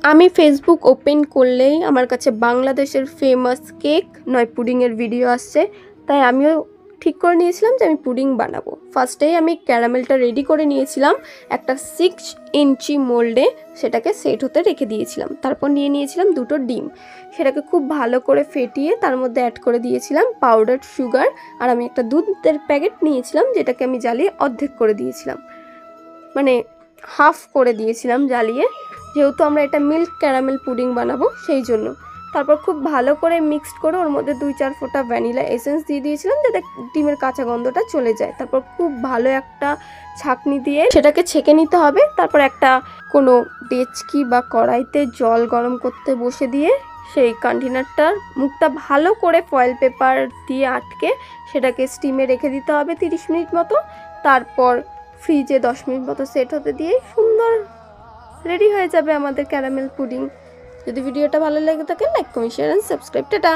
আমি Facebook open করলেই আমার কাছে বাংলাদেশের ফেমাস কেক নয় পুডিংয়ের ভিডিও আসছে, তাই আমিও ঠিক করে নিয়েছিলাম যে আমি পুডিং বানাবো। ফার্স্টেই আমি ক্যারামেলটা রেডি করে নিয়েছিলাম একটা 6 ইঞ্চি মোল্ডে, সেটাকে সেট হতে রেখে দিয়েছিলাম। তারপর নিয়ে নিয়েছিলাম 2টো ডিম, সেটাকে খুব ভালো করে ফেটিয়ে তার মধ্যে অ্যাড করে দিয়েছিলাম পাউডার সুগার, আর আমি একটা দুধের প্যাকেট নিয়েছিলাম যেটাকে আমি জ্বালিয়ে অর্ধেক করে দিয়েছিলাম, মানে হাফ করে দিয়েছিলাম জ্বালিয়ে, যেহেতু আমরা এটা মিল্ক ক্যারামেল পুডিং বানাবো সেই জন্য। তারপর খুব ভালো করে মিক্সড করে ওর মধ্যে 2-4 ফোঁটা ভ্যানিলা এসেন্স দিয়ে দিয়েছিলাম যাতে ডিমের কাঁচা গন্ধটা চলে যায়। তারপর খুব ভালো একটা ছাঁকনি দিয়ে সেটাকে ছেঁকে নিতে হবে। তারপর একটা কোনো ডেচকি বা কড়াইতে জল গরম করতে বসে দিয়ে সেই কন্টেনারটার মুখটা ভালো করে ফয়েল পেপার দিয়ে আটকে সেটাকে স্টিমে রেখে দিতে হবে 30 মিনিট মতো। তারপর ফ্রিজে 10 মিনিট মতো সেট হতে দিয়ে সুন্দর রেডি হয়ে যাবে আমাদের ক্যারামেল পুডিং। যদি ভিডিওটা ভালো লেগে থাকে like comment share and subscribe. Tata.